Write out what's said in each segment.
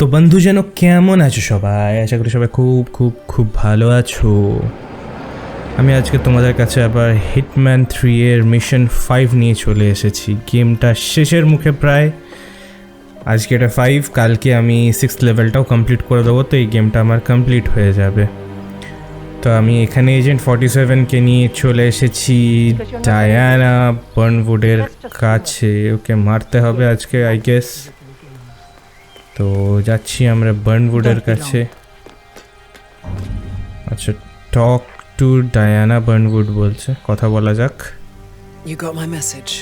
তো বন্ধুজন কেমন আছো সবাই? আশা করি সবাই খুব খুব খুব ভালো আছো। আমি আজকে তোমাদের কাছে আবার হিটম্যান 3 এর মিশন 5 নিয়ে চলে এসেছি। গেমটা শেষের মুখে প্রায়। আজকে এটা 5, কালকে আমি 6th লেভেলটাও কমপ্লিট করে দেবো, তো এই গেমটা আমার কমপ্লিট হয়ে যাবে। তো আমি এখানে এজেন্ট 47কে নিয়ে চলে এসেছি ডায়ানা বার্নউডের কাছে। ওকে মারতে হবে আজকে আই গেস। তো যাচ্ছি আমরা বার্নউডের কাছে। আচ্ছা, টক টু ডায়ানা বার্নউড বলছে, কথা বলা যাক। You got my message.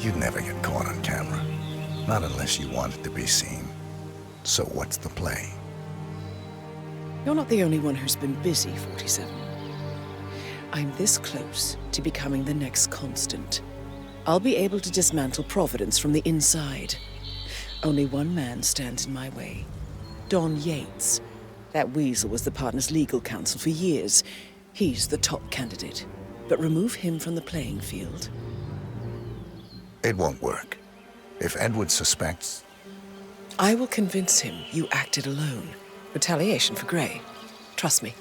You'd never get caught on camera, not unless you wanted to be seen. So what's the play? You're not the only one who's been busy, 47. I'm this close to becoming the next constant. I'll be able to dismantle Providence from the inside. Only one man stands in my way. Don Yates. That weasel was the partner's legal counsel for years. He's the top candidate. But remove him from the playing field. It won't work. If Edward suspects... I will convince him you acted alone. Retaliation for Gray. Trust me,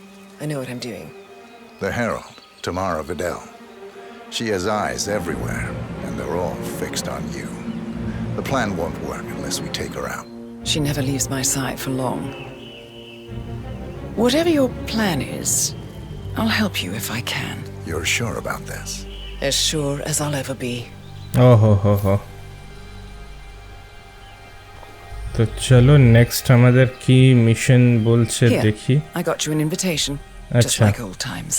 I know what I'm doing. The Herald, Tamara Vidal. She has eyes everywhere, and they're all fixed on you. The plan won't work unless we take her out. She never leaves my side for long. Whatever your plan is, I'll help you if I can. You're sure about this? As sure as I'll ever be. Oh ho ho ho. তো চলো next আমাদের কি mission বলছে দেখি। I got you an invitation. Just like old times.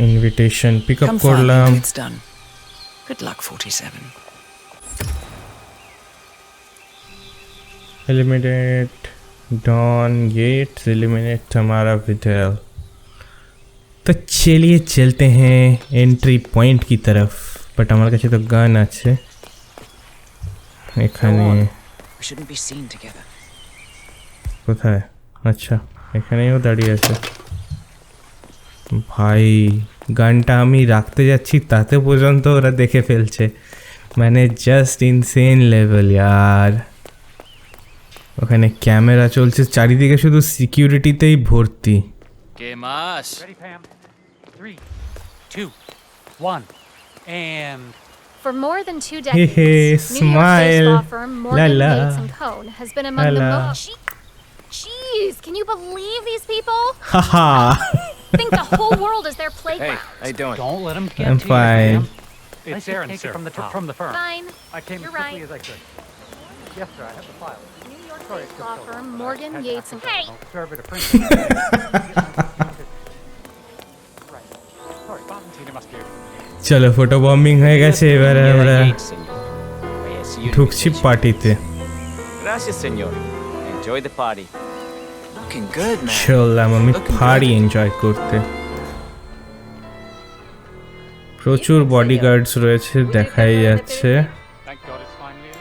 Invitation pick up করলাম। It's done. Good luck, 47. Eliminate Don Yates, eliminate Tamara Vidal. तो चलिए चलते हैं एंट्री पॉइंट की तरफ। बट हमारे काছে তো গান আছে এখানে। We shouldn't be seen together. কোথায়? আচ্ছা, এখানেও দাঁড়িয়ে আছে। ভাই গানটা আমি রাখতে যাচ্ছি তাতে পর্যন্ত ওরা দেখে ফেলছে, মানে জাস্ট ইনসেন লেভেল ইয়ার। ওখানে ক্যামেরা চলছে, চারিদিকে শুধু সিকিউরিটিতেই ভর্তি। ¿Qué más? Ready, Pam. 3, 2, 1, and... For more than 2 decades, New York-based smile. law firm Morgan, La la. Yates & Cohn has been among the La la. most... Jeez, can you believe these people? Haha. Think the whole world is their Hey, playground. how you doing? Don't let him get I'm to fine. you, Pam. It's Aaron, take sir, it from the firm. Fine. I came You're as quickly right. as I could. Yes, sir, I have the file. New York-based law firm Morgan, Yates & Hey! Serve it a print. Right. Sorry, Tina must be... চলো photo bombing হয়ে গেছে, এবারে আমরা ঢুকছি পার্টিতে। Gracias, señor. Enjoy the party. Looking good, man. চললাম আমি party enjoy করতে। প্রচুর বডিগার্ডস রয়েছে দেখাই যাচ্ছে। Thank God it's finally...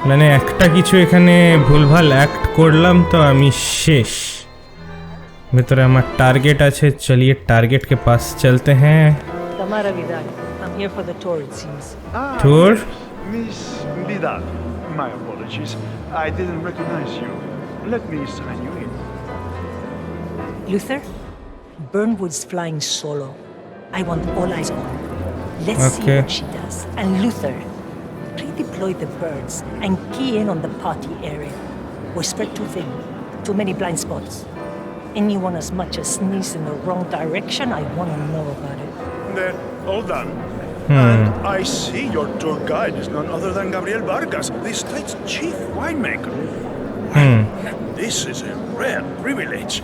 মানে একটা কিছু এখানে ভুলভাল অ্যাক্ট করলাম তো আমি শেষ। ভেতরে আমার টার্গেট আছে, চলিয়ে টার্গেট के पास चलते हैं। Tamara Vidal. I'm here for the tour, it seems. Tour? Yes, Miss Vidal. My apologies. I didn't recognize you. Let me sign you in. Luther? Burnwood's flying solo. I want all eyes on her. Let's see Okay. what she does. And Luther, redeploy the birds and key in on the party area. We're spread too thin. Too many blind spots. Anyone as much as sneeze in the wrong direction, I want to know about it. Then, all done. And I see your tour guide is none other than Gabriel Vargas, the state's chief winemaker. This is a rare privilege.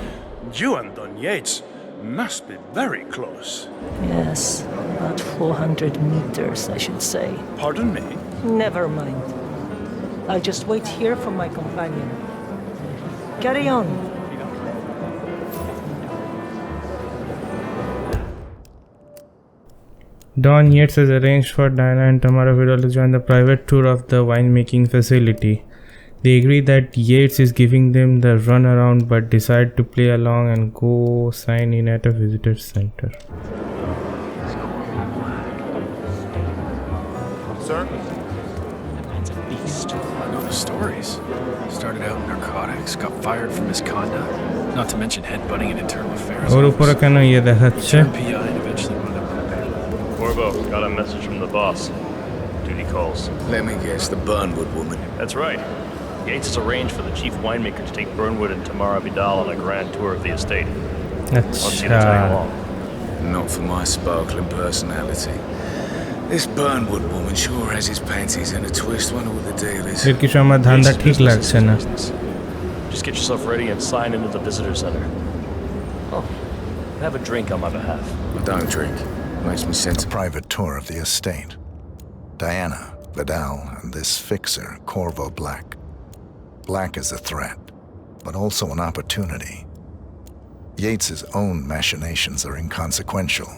You and Don Yates must be very close. Yes, about 400 meters, I should say. Pardon me? Never mind. I'll just wait here for my companion. Carry on. Don Yates has arranged for Diana and Tamara Vidal to join the private tour of the winemaking facility. They agree that Yates is giving them the runaround but decide to play along and go sign in at a visitor center. Sir? It's a beast. I know the stories. Started out in narcotics, got fired for misconduct, not to mention headbutting an internal affairs ওর উপরে কেন ইয়ে দেখাচ্ছে? Turned PI and eventually wound up on the payroll. Corvo, got a message from the boss. Duty calls. Let me guess, the Burnwood woman. That's right. Yates has arranged for the chief winemaker to take Burnwood and Tamara Vidal on a grand tour of the estate. I'll see to tag along. Not for my sparkling personality. This Burnwood woman sure has his panties in a twist. Wonder what the deal is. এর কিছু আমার ধান্দা ঠিক লাগছে না। Just get yourself ready and sign into the visitor center. Oh, have a drink on my behalf. I don't drink. Makes me sense. A private tour of the estate. Diana, Vidal, and this fixer, Corvo Black. Black is a threat, but also an opportunity. Yates's own machinations are inconsequential.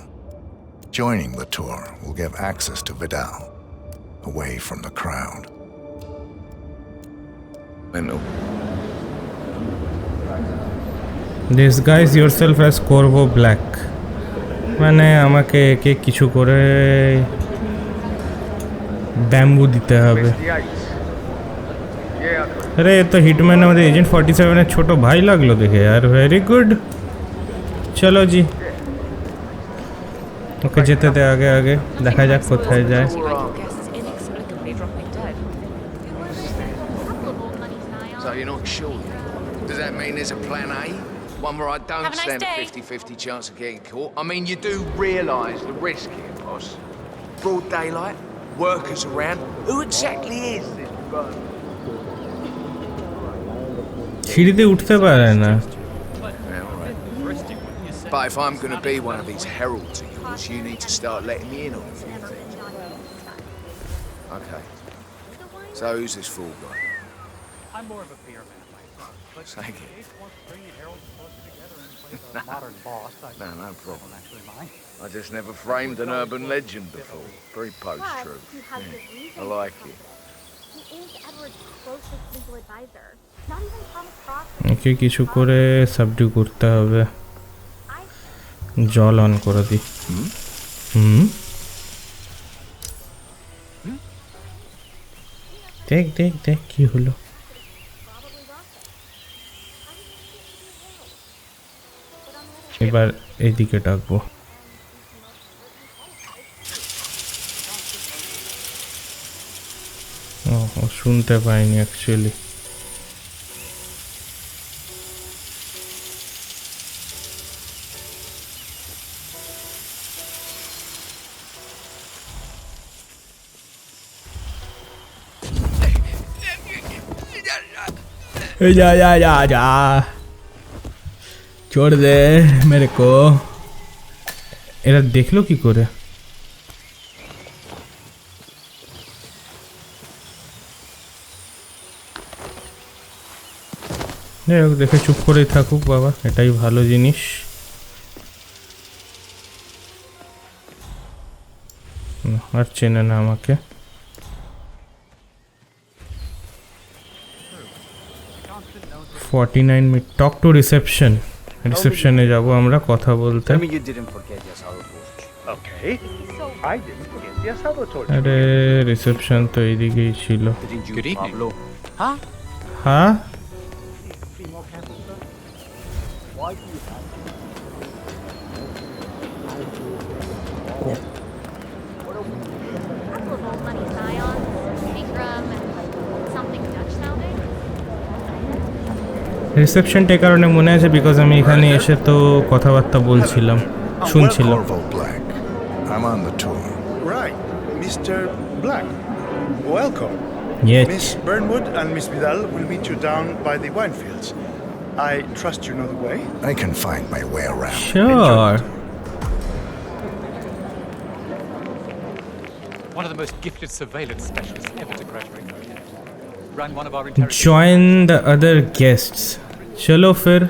Joining the tour will give access to Vidal, away from the crowd. Mental. Disguise yourself as Corvo Black. মানে আমাকে একে কিছু করে bamboo দিতে হবে। আরে তো hitman আমাদের এজেন্ট 47 এর ছোট ভাই লাগলো দেখে আর ভেরি গুড। চলো জি, ওকে যেতে দে আগে আগে, দেখা যাক কোথায় যায়। So you're not sure? Does that mean there's a plan A? One where I don't stand a 50-50 chance of getting caught? I mean, you do realise the risk here, boss. Broad daylight, workers around. Who exactly is this Burnwood? সিঁড়িতে উঠতে পারে না। But if I'm going to be one of these heralds of yours, you need to start letting me in on a few things. Okay. So who's this fool guy? I'm more of a beer man myself. Thank you. Yates wants to bring the heralds closer together and play the modern boss. No problem. Actually mine. I just never framed an urban legend before. Very post-truth. I like it. He is Edward's closest legal advisor. Not even Thomas Cross. ওকে কিছু করে সাবডিউ করতে হবে। জল on করে দি। দেখ দেখ দেখ কি হলো। এবার এইদিকে ডাকবো। ও শুনতে পাইনি অ্যাকচুয়ালি। जा जा जा जा छोड़ दे मेरे को। এরা দেখলো কি করে? দেখে চুপ করেই থাকুক বাবা, এটাই ভালো জিনিস। আর চেনে না আমাকে। 49 মিনিট টক টু রিসেপশন। রিসেপশনে যাব আমরা কথা বলতে। Okay. I didn't forget the asado torture. আরে রিসেপশন তো এইদিকেই ছিল। Good evening. Huh? হ্যাঁ Couple of old money scions, Ingram, and something Dutch sounding. রিসেপশনটা এই কারণে মনে আছে বিকজ আমি এখানে এসে তো কথাবার্তা বলছিলাম, শুনছিলাম। Corvo Black. I'm on the tour. Right, Mr. Black. Welcome. Yes. Miss Burnwood and Miss Vidal will meet you down by the wine fields. I trust you know the way. I can find my way around. Sure. One of the most gifted surveillance specialists ever to graduate. Ran one of our interrogations. Join the other guests. চলো ফির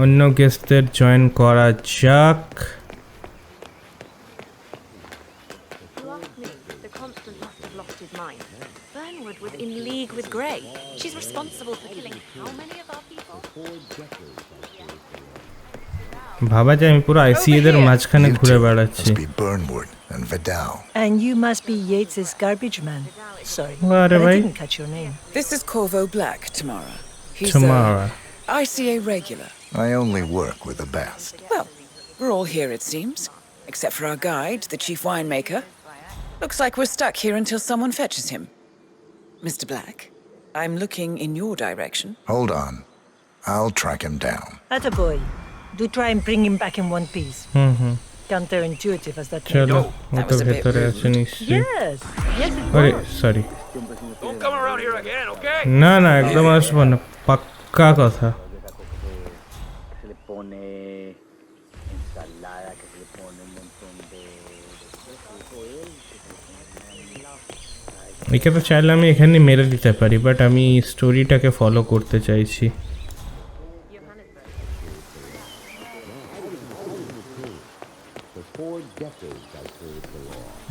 অন্য গেস্টদের join করা যাক। You ask me, the Constant must have lost his mind. Burnwood was in league with Grey. She's responsible for killing how many of our people? ভাবা যায় আমি পুরো আইসিএদের মাঝখানে ঘুরে বেড়াচ্ছি। Must be Burnwood and Vidal. And you must be Yates's garbage man. Sorry, What but am I I? didn't catch your name. This is Corvo Black, Tamara. He's Tamara. ICA regular. I only work with the best. Well, we're all here, it seems. Except for our guide, the chief winemaker. Looks like we're stuck here until someone fetches him. Mr. Black, I'm looking in your direction. Hold on. I'll track him down. Attaboy. Do try and bring him back in one piece. Counterintuitive as that may চলো be. ও তো ভেতরে আছে নিশ্চয়ই Yes, yes it আরে was. Sorry Don't come around here again, okay? না না একদম আসবো না পাক্কা কথা একে তো চাইলে আমি এখানে মেরে দিতে পারি বাট আমি স্টোরিটাকে ফলো করতে চাইছি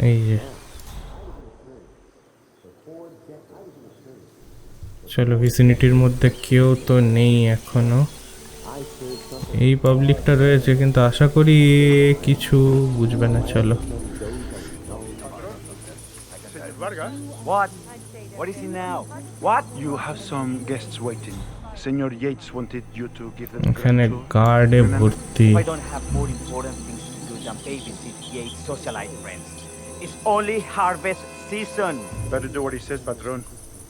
এই যে চলো ভিসিনিটির মধ্যে কেউ তো নেই এখনো এই পাবলিকটা রয়েছে কিন্তু আশা করি কিছু বুঝবে না চলো What? What is it now? What? You have some guests waiting. Senor Yates wanted you to give them a এখানে tour. গার্ডে ভর্তি I don't have more important things to do than babysit Yates' socialite friends. It's only harvest season. Better do what he says, Patron.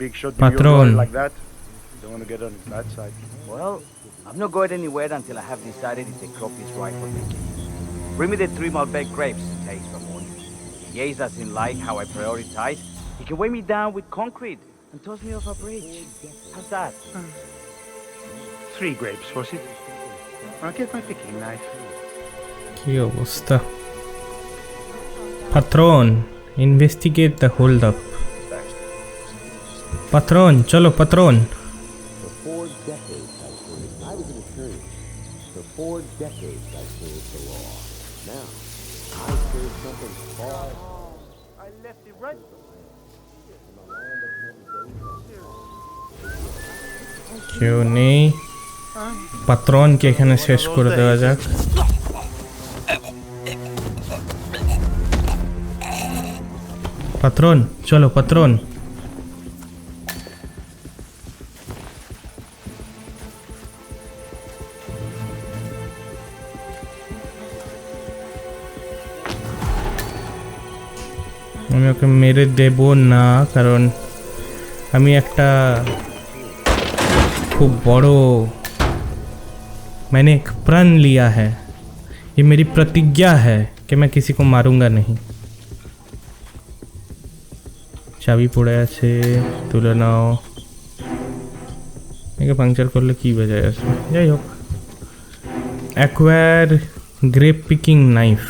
Big shot Patron. like that. Don't want to get on his bad side. Well, I'm not going anywhere until I have decided if the crop is right for picking. Bring me the 3 Malbec grapes to taste for morning. If Yates doesn't like how I prioritize, he can weigh me down with concrete and toss me off a bridge. How's that? 3 grapes, was it? I'll get my picking knife. কি অবস্থা পাত্রন investigate the hold up পাত্রন চলো পাত্রন কেউ নেই পাত্রনকে এখানে শেষ করে দেওয়া যাক পাত্রন চলো পাত্রন আমি ওকে মেরে দেব না কারণ আমি একটা खूब बड़ो मैंने एक प्रण लिया है ये मेरी प्रतिज्ञा है कि मैं किसी को मारूंगा नहीं चाबी पड़े আছে তুলে নাও একে পাংচার করলে কি বাজে আসবে যাই হোক অ্যাকোয়ার গ্রেপ পিকিং নাইফ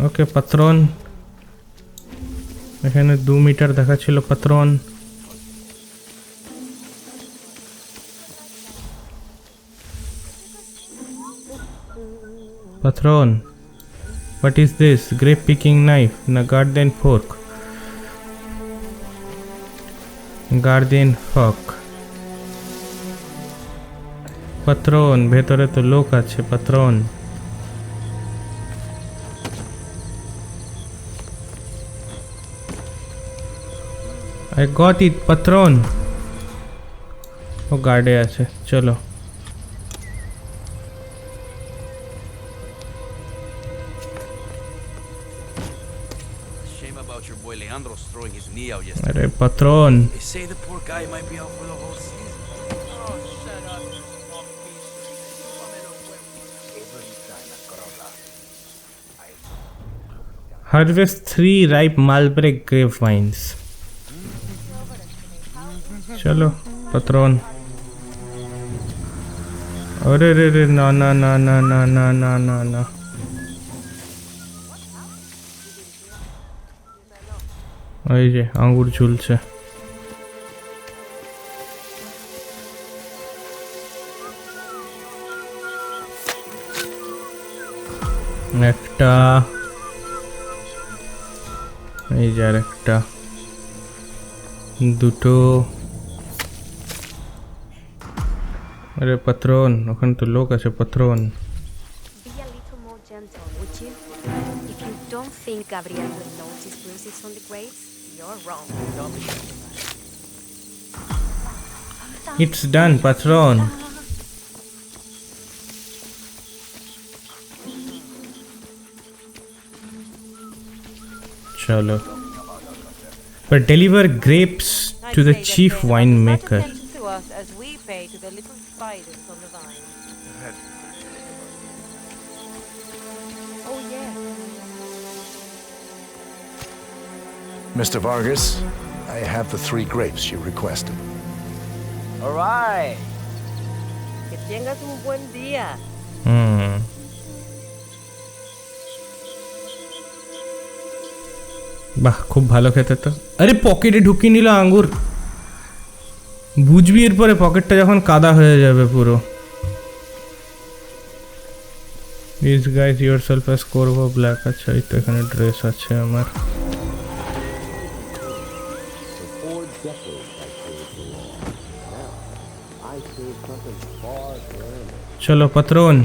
ওকে পাত্রন এখানে 2 মিটার দেখাচ্ছিল পাত্রন Patron, what is this? Grape picking knife and a garden fork. Garden fork. Patron, ভেতরে তো লোক আছে Patron. I got it Patron. ও গার্ডে আছে চলো अरे Patron. They say the poor guy might be out for the whole season. Oh, shut up, you off piece. Harvest 3 ripe Malbec grapevines. चलो Patron. अरे रे रे ना ना ना ना ना ना ना ना ना এই যে আঙ্গুর ঝুলছে একটা এই যে আরেকটা দুটো আরে পাত্রন ওখানে তো লোক আছে পাত্রন Be a little more gentle, would you? If you don't think Gabriel will notice bruises on the grapes, You're wrong. It's done, patron. Chalo. But deliver grapes to the chief winemaker. To us as we pay to the little spiders on the vine. Oh yeah. Mr. Vargas, I have the 3 grapes you requested. All right. Que tengas un buen día. বাহ, খুব ভালো খেতে তো। আরে পকেটে ঢুকিয়ে নিল আঙ্গুর। বুঝবি এরপরে পকেটটা যখন কাদা হয়ে যাবে পুরো। These guys yourself as Corvo Black। আচ্ছা, এই তো এখানে ড্রেস আছে আমার। চলো পাত্রন,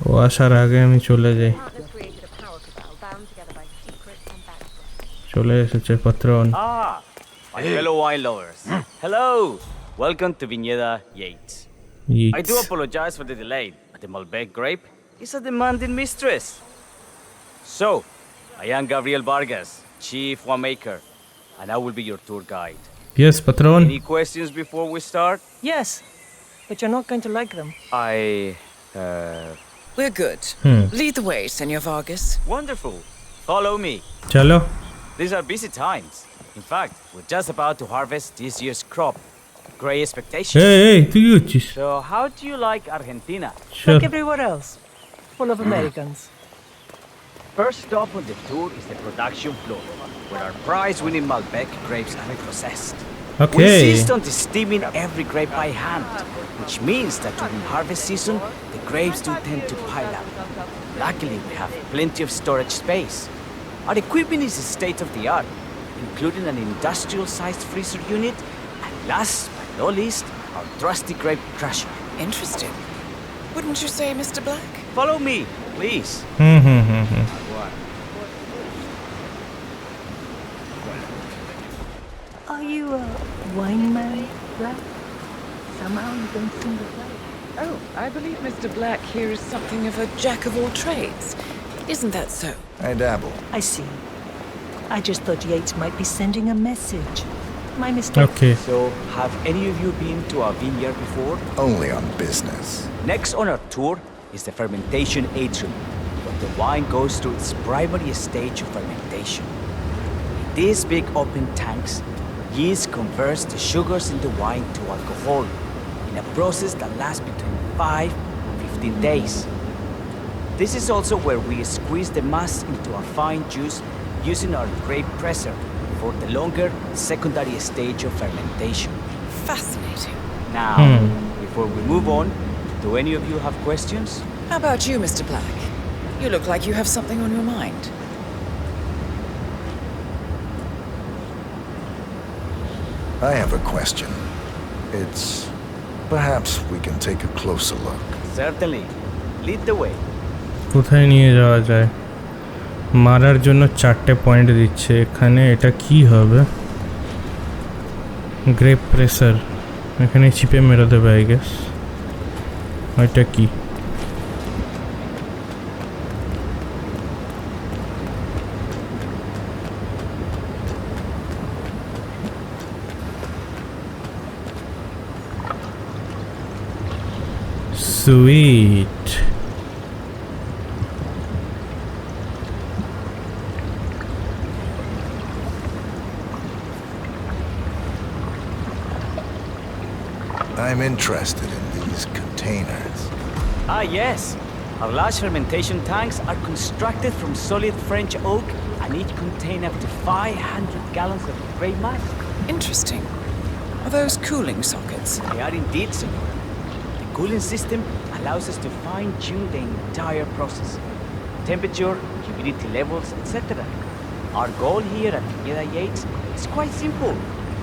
ও আসার আগে আমি চলে যাই। চলে এসেছে পাত্রন। My fellow wine lovers. Hello. Welcome to Viñeda Yates. I do apologize for the delay, but the Malbec grape is a demanding mistress. So, I am Gabriel Vargas, Chief Winemaker, and I will be your tour guide. Yes, patron. Any questions before we start? Yes, but you're not going to like them. We're good. Lead the way, Senor Vargas. Wonderful. Follow me. Chalo. These are busy times. In fact, we're just about to harvest this year's crop. Great expectations. Hey, তুই হচ্ছিস। So, how do you like Argentina? Like everywhere else, full of Americans. First stop on the tour is the production floor, where our prize-winning Malbec grapes are processed. Okay. We insist on steaming every grape by hand, which means that during harvest season, the grapes do tend to pile up. Luckily, we have plenty of storage space. Our equipment is state-of-the-art, including an industrial-sized freezer unit, and last but not least, our trusty grape crusher. Interesting. Wouldn't you say, Mr. Black? Follow me, please. Are you a wine man, Black? Somehow you don't seem to play. Oh, I believe Mr. Black here is something of a jack of all trades. Isn't that so? I dabble. I see. I just thought Yates might be sending a message. My mistake. Okay. So, have any of you been to a vineyard before? Only on business. Next on our tour is the fermentation atrium, where the wine goes through its primary stage of fermentation. In these big open tanks, yeast converts the sugars in the wine to alcohol in a process that lasts between 5 and 15 days. This is also where we squeeze the mass into a fine juice using our grape presser for the longer secondary stage of fermentation. Fascinating. Now, before we move on, do any of you have questions? How about you, Mr. Black? You look like you have something on your mind. I have a question. It's... perhaps we can take a closer look. Certainly. Lead the way. কোথায় নিয়ে যাওয়া যায়? মারার জন্য 4টে point দিচ্ছে এখানে। এটা কি হবে? Grape pressure. এখানে চিপে মেরে দেবে আই গেস। এটা কি? Sweet. I'm interested in these containers. Ah, yes. Our large fermentation tanks are constructed from solid French oak and each contain up to 500 gallons of grape mass. Interesting. Are those cooling sockets? They are indeed, senor. The cooling system allows us to fine-tune the entire process. Temperature, humidity levels, etc. Our goal here at Viñeda Yates is quite simple.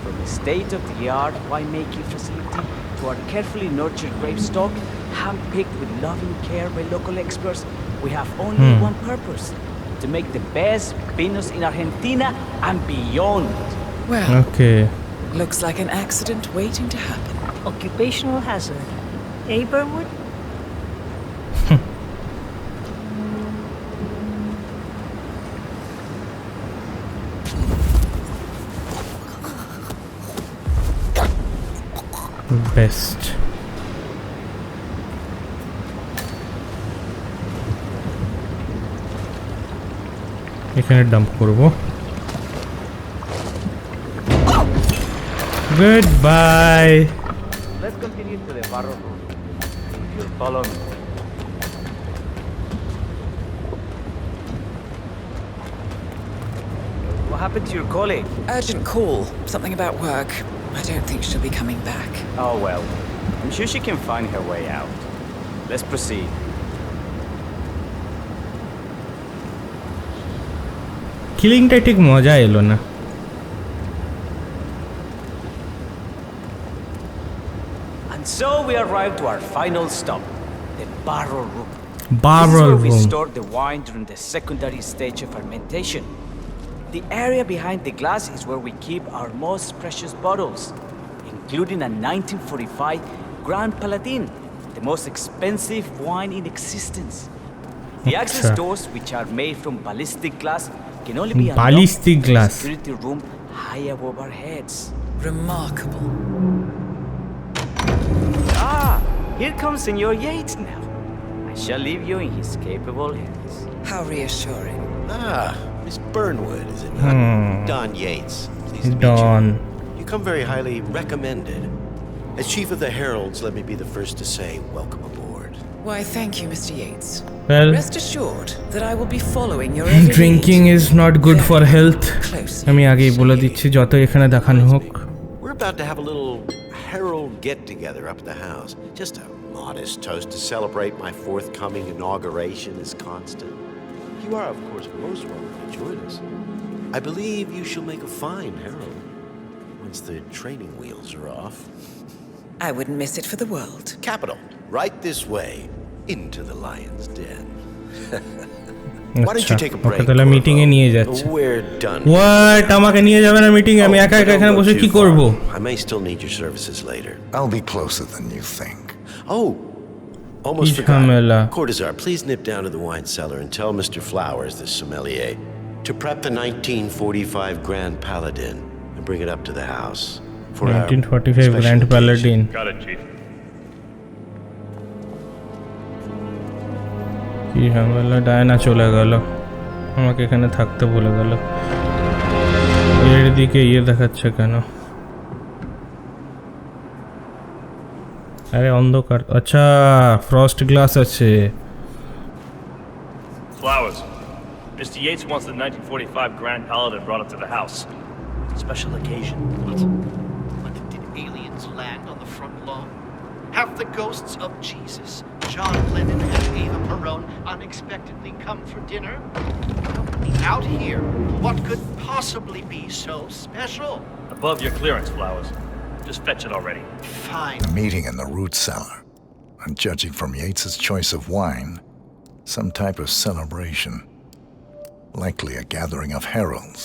From the state-of-the-art winemaking facility to our carefully nurtured grape stock, hand-picked with loving care by local experts, we have only one purpose: to make the best vinos in Argentina and beyond. Well, Okay. looks like an accident waiting to happen. Occupational hazard. Eh, Burnwood? Best. এখানে dump করব। Goodbye. Let's continue to the barrel room. If you'll follow me. What happened to your colleague? Urgent call. Something about work. I don't think she'll be coming back. Oh well, I'm sure she can find her way out. Let's proceed. কিলিংটা ঠিক মজা এলো না। And so we arrive to our final stop, the barrel room. Barrel This is where we room. store the wine during the secondary stage of fermentation. The area behind the glass is where we keep our most precious bottles, including a 1945 Grand Paladin, the most expensive wine in existence. The access doors, which are made from ballistic glass, can only be unlocked Ballistic from glass. the security room high above our heads. Remarkable. Ah, here comes Senor Yates now. I shall leave you in his capable hands. How reassuring. Ah, Miss Burnwood, is it not? Don Yates. Pleased to meet Don. you. You come very highly recommended. As Chief of the Heralds, let me be the first to say welcome aboard. Why, thank you, Mr. Yates. Well, Rest assured that I will be following your every drinking lead. is not good for health. Closely. আমি আগেই বলে দিচ্ছি যত এখানে দেখানো হোক। We're about to have a little herald get-together up at the house. Just a modest toast to celebrate my forthcoming inauguration as constant. You are, of course, most welcome to join us. I believe you shall make a fine herald once the training wheels are off. I wouldn't miss it for the world. Capital. Right this way, into the lion's den. Why don't you take a break? তাহলে meeting এ নিয়ে যাচ্ছে। We're done. What? আমাকে নিয়ে যাবে না meeting? আমি একা একা এখানে বসে কি করব? I may still need your services later. I'll be closer than you think. Oh, almost ঝামেলা। forgot. Courtesar, please nip down to the wine cellar and tell Mr. Flowers, the sommelier, to prep the 1945 Grand Paladin and bring it up to the house. For 1945 Grand Paladin. Got it, Chief. কি ঝামেলা, Diana চলে গেল, আমাকে এখানে থাকতে বলে গেল। এর দিকে ইয়ে দেখাচ্ছে কেন? আরে অন্ধকার, আচ্ছা ফ্রস্ট গ্লাস আছে। Flowers. Mr. Yates wants the 1945 Grand Paladin brought up to the house. Special occasion. But did aliens land on the front lawn? Have the ghosts of Jesus, John Lennon and Eva Perón unexpectedly come for dinner? Out here, what could possibly be so special? Above your clearance, Flowers. Just fetch it already. Fine. A meeting in the root cellar. And judging from Yates's choice of wine, some type of celebration. Likely a gathering of heralds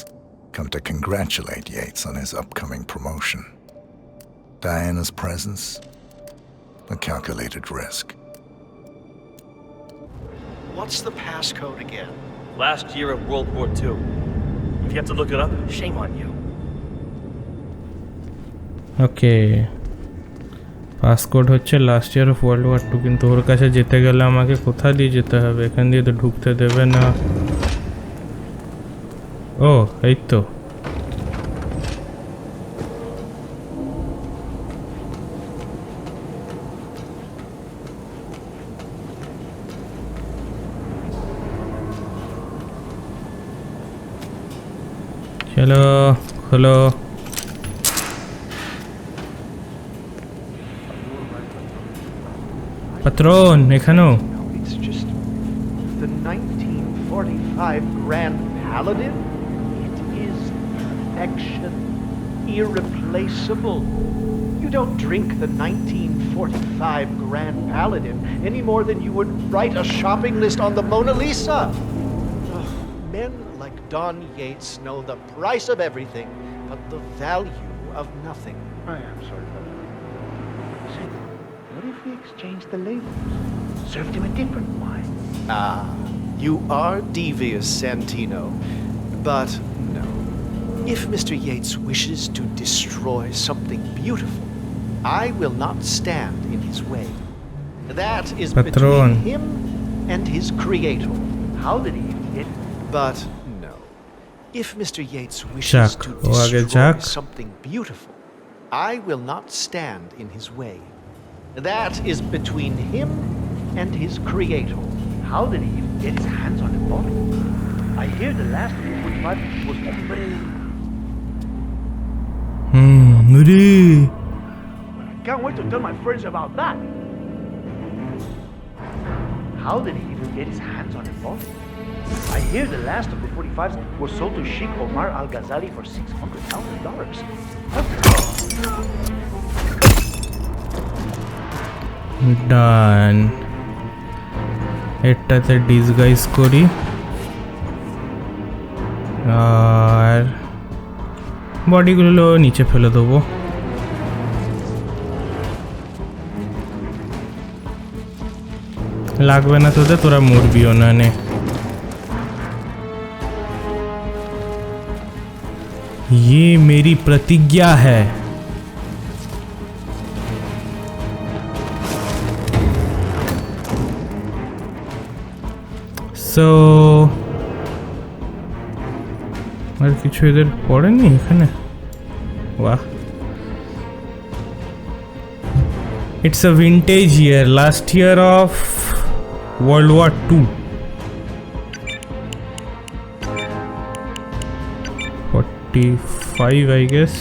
come to congratulate Yates on his upcoming promotion. Diana's presence, a calculated risk. What's the passcode again? Last year of World War II. If you have to look it up, shame on you. Okay, passcode হচ্ছে last year of world war 2, কিন্তু ওর কাছে যেতে গেলে আমাকে কোথা দিয়ে যেতে হবে? এখান দিয়ে তো ঢুকতে দেবে না। ও এই তো, চলো খোলো। পাত্রন এখানেও। It's just the 1945 Grand Paladin. It is perfection, irreplaceable. You don't drink the 1945 Grand Paladin any more than you would write a shopping list on the Mona Lisa. like Don Yates know the price of everything, but the value of nothing. I am sorry for that. Say, what if we exchange the labels? Served him a different wine. Ah, you are devious, Santino. But no. If Mr. Yates wishes to destroy something beautiful, I will not stand in his way. That is between him and his creator. How did he get it? But no. If Mr. Yates wishes to destroy something beautiful, I will not stand in his way. That is between him and his creator. How did he even get his hands on the bottle? I hear the last 45 was hombre. I can't wait to tell my friends about that. How did he even get his hands on the bottle? I hear the last of the 45s was sold to Sheikh Omar Al-Ghazali for $600,000. Done. এটাতে disguise করি আর বডিগুলো নিচে ফেলে দেবো। লাগবে না তোদের, তোরা মরবিও না। নে ये मेरी प्रतिज्ञा है। সো আর কিছু এদের পড়েনি এখানে। বাহ, it's a vintage year, last year of World War II. 45 I guess.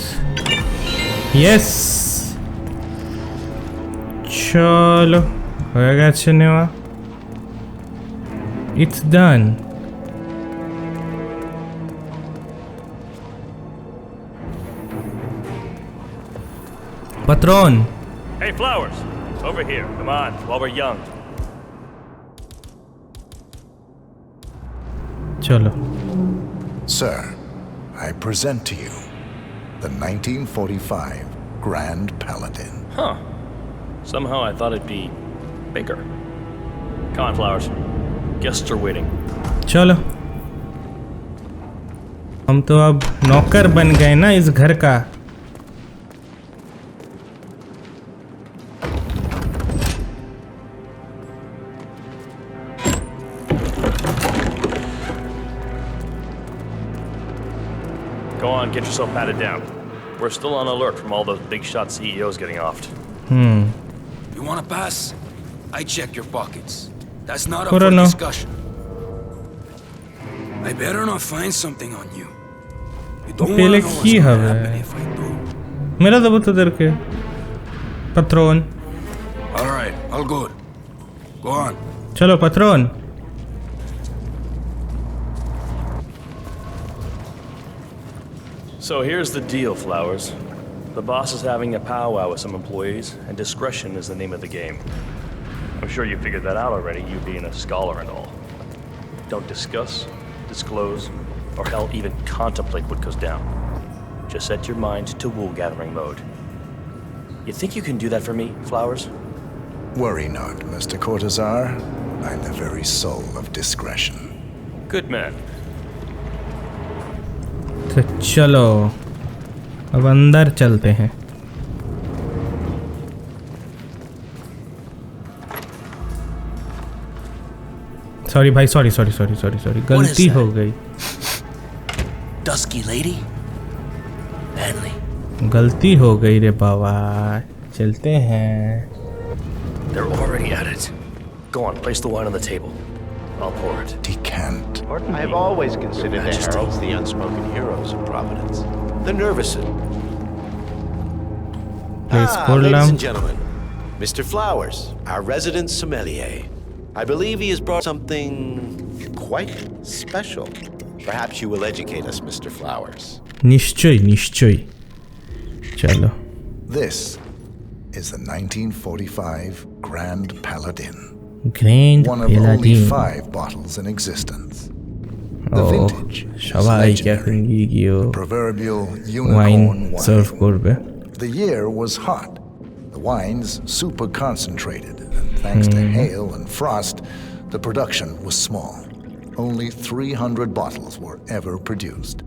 Yes, চলো হয়ে গেছে নেওয়া। It's done. Patron. Hey, Flowers, over here. Come on, while we're young. Chalo. Sir, I present to you the 1945 Grand Paladin. Huh. Somehow I thought it'd be bigger. Come on, Flowers. Guests are waiting. चलो, हम तो अब नौकर बन गए ना इस घर का। Go on, get yourself patted down. We're still on alert from all those big shot CEOs getting offed. You want to pass? I check your pockets. That's not up for for discussion. I better not find something on you. You don't want to know what's going to happen if I do. मेरा दबो तो दर के पत्रोन। All right, all good. Go on. चलो पत्रोन। So here's the deal, Flowers. The boss is having a powwow with some employees, and discretion is the name of the game. I'm sure you figured that out already, you being a scholar and all. Don't discuss, disclose, or hell, even contemplate what goes down. Just set your mind to wool-gathering mode. You think you can do that for me, Flowers? Worry not, Mr. Cortazar. I'm the very soul of discretion. Good man. तो चलो अब अंदर चलते हैं। Sorry भाई, sorry sorry sorry sorry sorry, गलती हो गई। Dusky lady? Manly. गलती हो गई रे बाबा, चलते हैं। They're already at it. Go on, place the wine on the table. I'll pour it. Decant. I've always considered the heralds the unspoken heroes of Providence. The nervous. Ladies and gentlemen, Mr. Flowers, our resident sommelier. I believe he has brought something quite special. Perhaps you will educate us, Mr. Flowers. निश्चय निश्चय। चलो। This is the 1945 Grand Paladin. Grand One of Paladin. only 5 bottles in existence. The vintage is সবাইকে এখন legendary. গিয়ে Proverbial wine unicorn serve wine. করবে। The year was hot. The wine's super concentrated, and thanks to hail and frost, the production was small. Only 300 bottles were ever produced.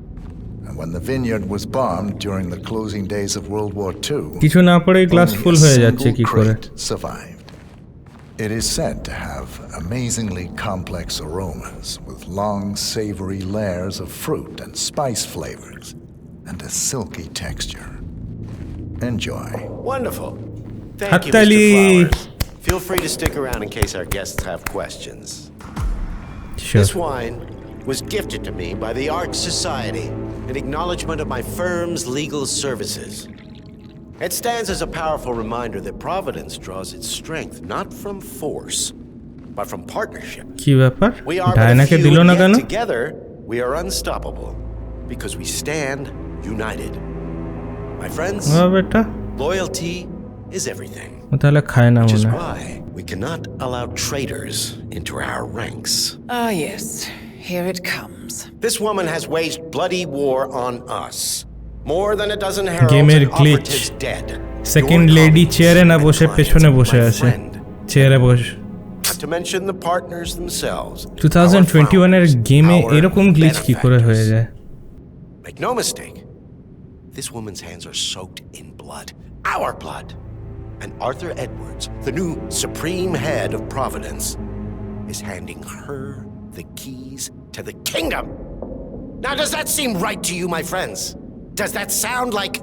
And when the vineyard was bombed during the closing days of World War II, কিছু না পড়েই glass only full a হয়ে যাচ্ছে single কি করে? crate survived. It is said to have amazingly complex aromas with long, savory layers of fruit and spice flavors and a silky texture. Enjoy. Wonderful. Thank you, Hattali. Mr. Flowers. Feel free to stick around in case our guests have questions. Sure. This wine was gifted to me by the Art Society in acknowledgement of my firm's legal services. It stands as a powerful reminder that Providence draws its strength not from force, but from partnership. কি ব্যাপার? We are but a ডায়নাকে few, দিল না yet কেন? together we are unstoppable because we stand united. My friends, বেটা loyalty is everything. ও তাহলে খায় না Which is মনে হয়। why we cannot allow traitors into our ranks. Ah, yes. Here it comes. This woman has waged bloody war on us. More than a dozen heralds গেমের and glitch operatives dead. Second Your lady colleagues চেয়ারে না and বসে clients, পেছনে বসে my আছে friend. চেয়ারে বসে Not to mention the partners themselves. 2021 এর গেমে এরকম গ্লিচ কি করে হয়ে যায়? Make no mistake. This woman's hands are soaked in blood. Our blood. And Arthur Edwards, the new supreme head of Providence, is handing her the keys to the kingdom. Now, does that seem right to you, my friends? Does that sound like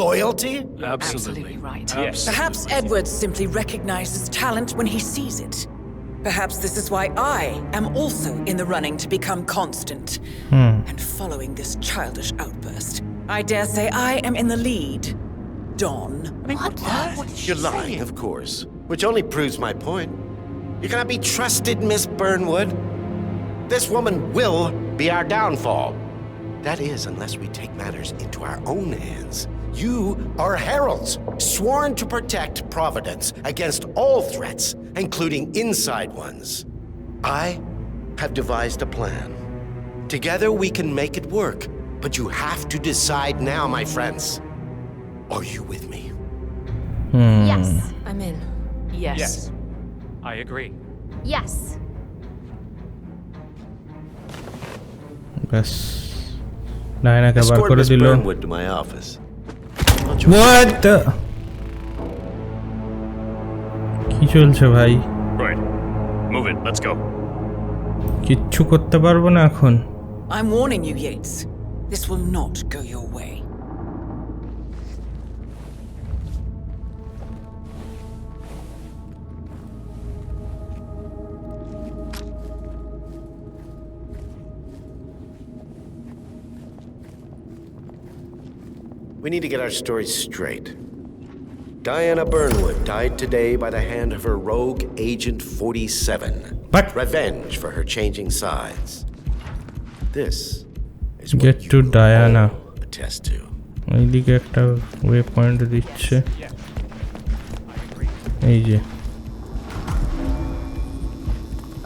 loyalty? Absolutely right. Yes. Perhaps Edwards simply recognizes talent when he sees it. Perhaps this is why I am also in the running to become constant. And following this childish outburst, I dare say I am in the lead. Don. I mean, what is You're lying, of course. Which only proves my point. You cannot be trusted, Miss Burnwood. This woman will be our downfall. That is, unless we take matters into our own hands. You are heralds, sworn to protect Providence against all threats, including inside ones. I have devised a plan. Together we can make it work, but you have to decide now, my friends. Are you with me? Yes, I'm in. Yes. I agree. Yes. ব্যাস ডায়নাকে বার Escort করে Miss দিল। Burnwood to my office. What the? কি চলছে ভাই? Right. Move it. Let's go. কিচ্ছু করতে পারবো না এখন। I'm warning you, Yates. This will not go your way. We need to get our story straight. Diana Burnwood died today by the hand of her rogue Agent 47. What? Revenge for her changing sides. This is what Get you to will Diana. all attest to. এইদিকে একটা way point দিচ্ছে এই যে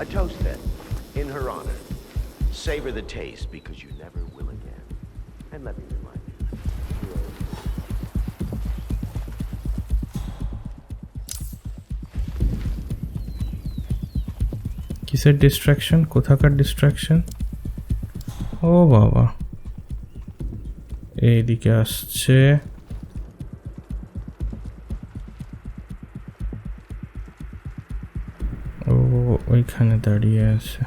A toast then, in her honor. Savor the taste because you never will again. And let me remind you. কিসের distraction কোথাকার distraction ও বাবা এইদিকে আসছে ও ওইখানে দাঁড়িয়ে আছে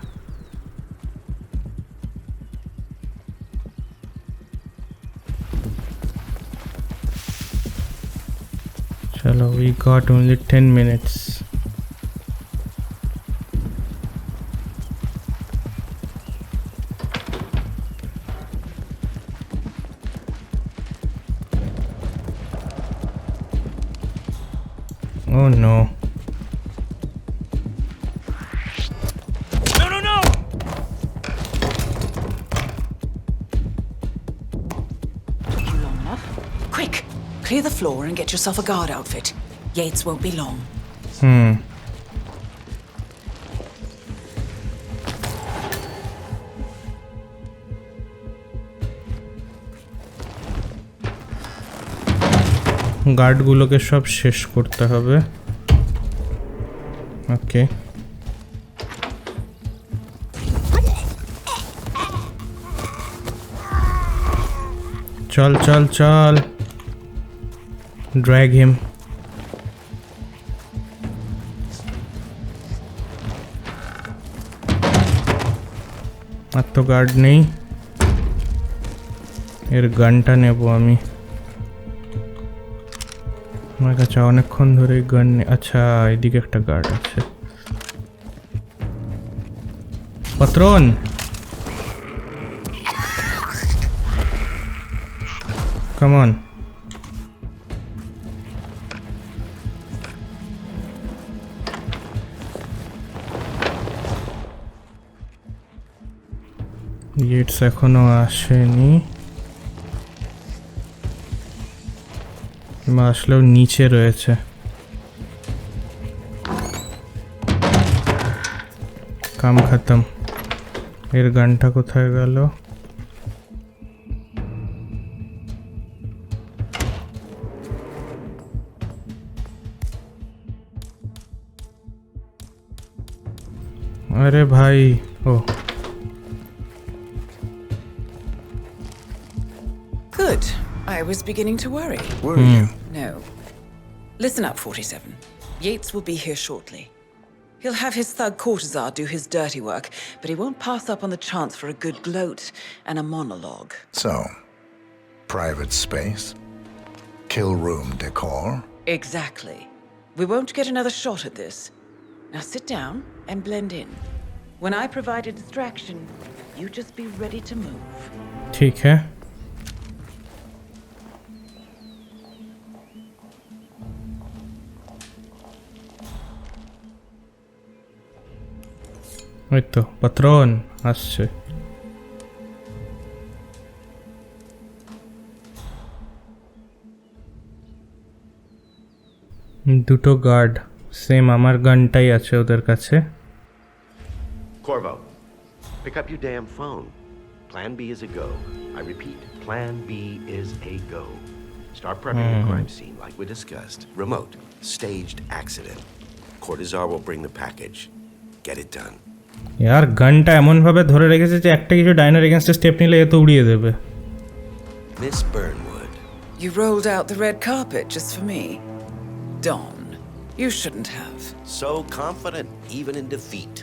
চলো we got only 10 minutes Oh no. No! Took you long enough? Quick! Clear the floor and get yourself a guard outfit. Yates won't be long. গার্ডগুলোকে সব শেষ করতে হবে। ওকে, চল চল চল, ড্র্যাগ হিম। আর তো গার্ড নেই, এর গানটা নেব আমি। আমার কাছে অনেকক্ষণ ধরে গান নেই। আচ্ছা, এদিকে একটা গার্ড আছে। পাত্রন, কাম অন। গেটস এখনো আসেনি, আসলেও নিচে রয়েছে। কাম খতম। এর গানটা কোথায় গেল? আরে ভাই, ও Good. I was beginning to worry. Were you? No. Listen up, 47. Yates will be here shortly. He'll have his thug courtesan do his dirty work, but he won't pass up on the chance for a good gloat and a monologue. So, private space? Kill room decor? Exactly. We won't get another shot at this. Now sit down and blend in. When I provide a distraction, you just be ready to move. ठीक है। ওই তো পাত্রন আসছে। দুটো guard, same আমার গানটাই আছে ওদের কাছে। Corvo, pick up your damn phone. Plan B is a go. I repeat, Plan B is a go. Start prepping the crime scene like we discussed. Remote, staged accident. Cortazar will bring the package. Get it done. यार গানটা এমন ভাবে ধরে রেখেছে যে একটা কিছু ডাইনার against step নিলে এ তো উড়িয়ে দেবে। Miss Burnwood. You rolled out the red carpet just for me. Don, you shouldn't have. So confident, even in defeat.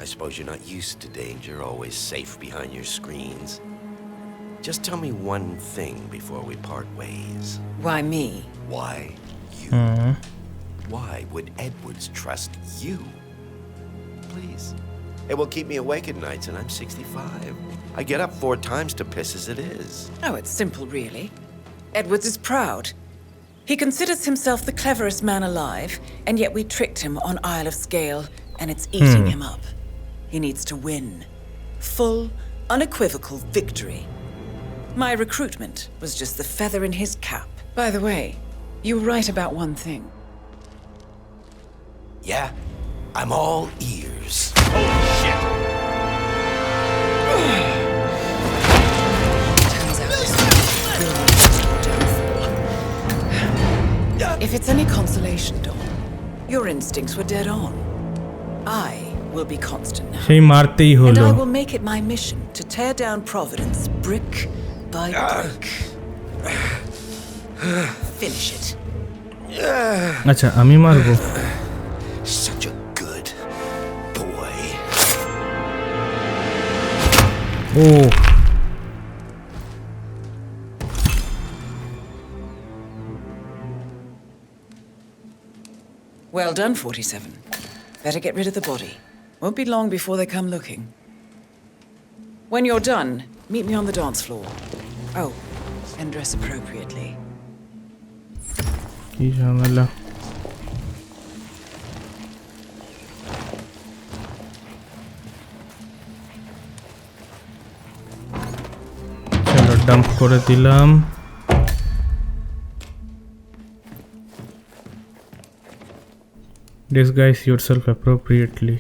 I suppose you're not used to danger, always safe behind your screens. Just tell me one thing before we part ways. Why me? Why you? Why would Edwards trust you? Please. It will keep me awake at nights, and I'm 65. I get up 4 times to piss as it is. Oh, it's simple, really. Edwards is proud. He considers himself the cleverest man alive, and yet we tricked him on Isle of Scale, and it's eating him up. He needs to win. Full, unequivocal victory. My recruitment was just the feather in his cap. By the way, you were right about one thing. Yeah? I'm all ears. Holy shit! Turns out this was brilliant downfall. If it's any consolation, Don, your instincts were dead on. I will be constant now. সেই মারতেই And হলো। I will make it my mission to tear down Providence brick by brick. Finish it. আচ্ছা আমি মারবো। Such a good boy. Oh. Well done, 47. Better get rid of the body. Won't be long before they come looking. When you're done, meet me on the dance floor. Oh, and dress appropriately. কি ঝামেলা। চলো dump করে দিলাম। Disguise yourself appropriately.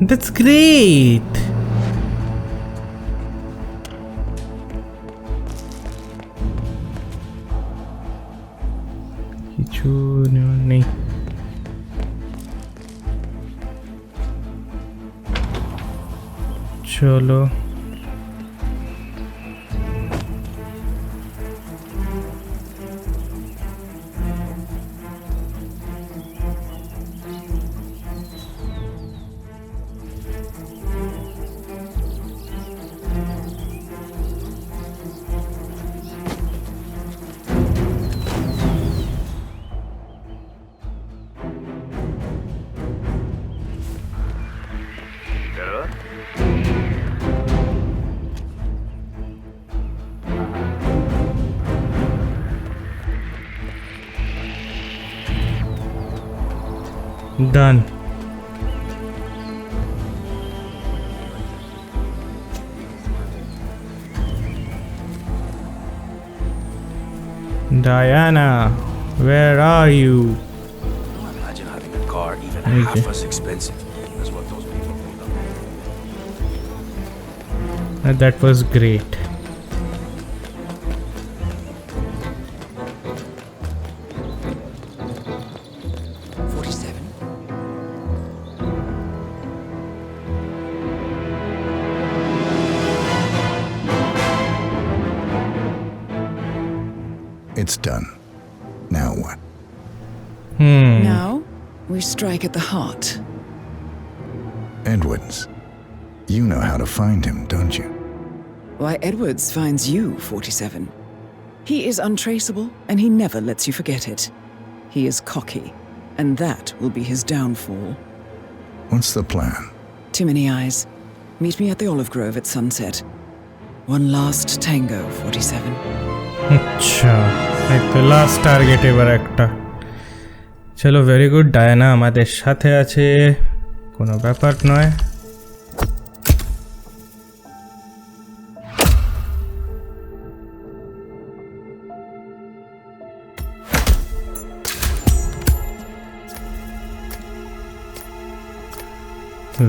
That's great. চলো done. Diana, where are you? Imagine having a car even half as expensive as what those people put up. That was great. It's done. Now what? Now, we strike at the heart. Edwards. You know how to find him, don't you? Why, Edwards finds you, 47. He is untraceable, and he never lets you forget it. He is cocky, and that will be his downfall. What's the plan? Too many eyes. Meet me at the Olive Grove at sunset. One last tango, 47. আচ্ছা এই তো last target এবার একটা চলো very good Diana আমাদের সাথে আছে কোনো ব্যাপার নয়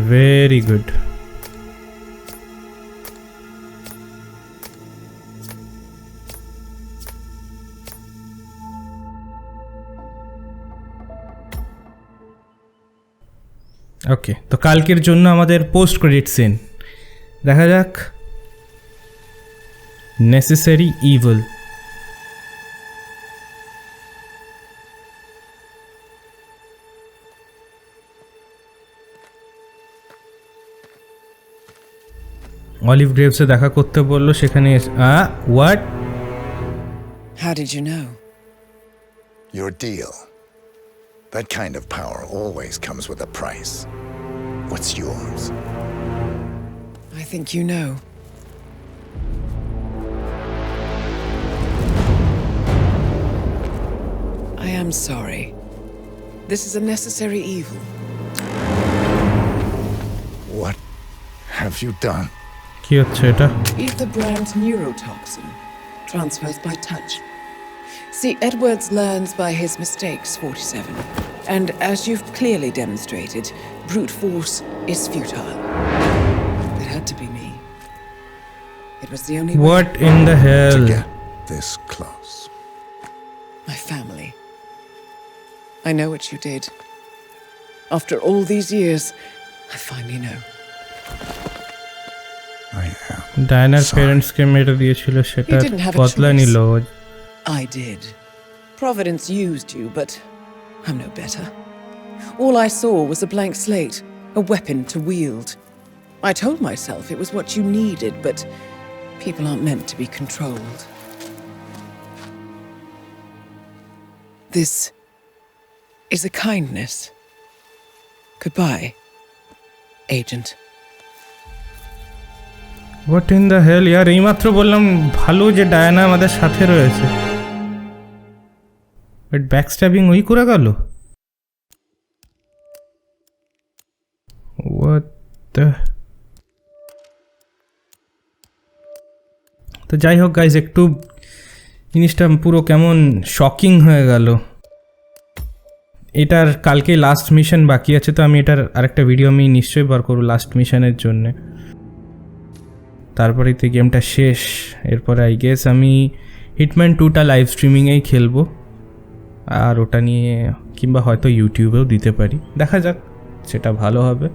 ভেরি গুড ওকে তো কালকের জন্য আমাদের পোস্ট ক্রেডিট সিন দেখা যাক নেসেসারি ইভিল অলিভ গ্রেভসে দেখা করতে বললো সেখানে what How did you know? Your deal. That kind of power always comes with a price. What's yours? I think you know. I am sorry. This is a necessary evil. What have you done? কি হচ্ছে এটা Ether brand neurotoxin transfers by touch. See, Edwards learns by his mistakes, 47. And as you've clearly demonstrated, brute force is futile. It had to be me. It was the only What way in the hell? To get this close. My family. I know what you did. After all these years, I finally know. I am ডায়ানার প্যারেন্টসকে মেরে দিয়েছিল সেটা You didn't have a বদলা choice. নিল I did. Providence used you, but I'm no better. All I saw was a blank slate, a weapon to wield. I told myself it was what you needed, but people aren't meant to be controlled. This is a kindness. Goodbye, Agent. What in the hell ইয়ার এইমাত্র বললাম ভালো যে Diana আমাদের সাথে রয়েছে but backstabbing ওই করে গেল হোয়াট দ্য তো যাই হোক গাইজ একটু জিনিসটা পুরো কেমন শকিং হয়ে গেল এটার কালকে লাস্ট মিশন বাকি আছে তো আমি এটার আরেকটা ভিডিও আমি নিশ্চয়ই বার করব লাস্ট মিশনের জন্যে তারপরেই তো গেমটা শেষ এরপরে আই গেস আমি হিটম্যান 2টা লাইভ স্ট্রিমিংয়েই খেলবো আর ওটা নিয়ে কিংবা হয়তো ইউটিউবেও দিতে পারি দেখা যাক সেটা ভালো হবে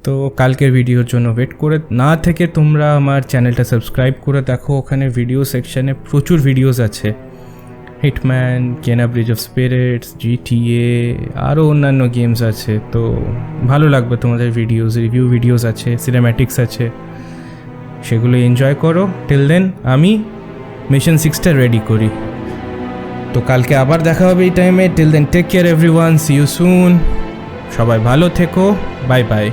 তো কালকের ভিডিওর জন্য ওয়েট করে না থেকে তোমরা আমার চ্যানেলটা সাবস্ক্রাইব করে দেখো, ওখানে ভিডিও সেকশানে প্রচুর ভিডিওস আছে, হিটম্যান, কেনা ব্রিজ অফ স্পিরিটস, GTA, আরও অন্যান্য গেমস আছে। তো ভালো লাগবে তোমাদের ভিডিওস, রিভিউ ভিডিওস আছে, সিনেম্যাটিক্স আছে, সেগুলো এনজয় করো। টিল দেন আমি মিশন 6টা রেডি করি। তো কালকে আবার দেখা হবে এই টাইমে। Till then take care everyone, see you soon, সবাই ভালো থেকো, বাই বাই।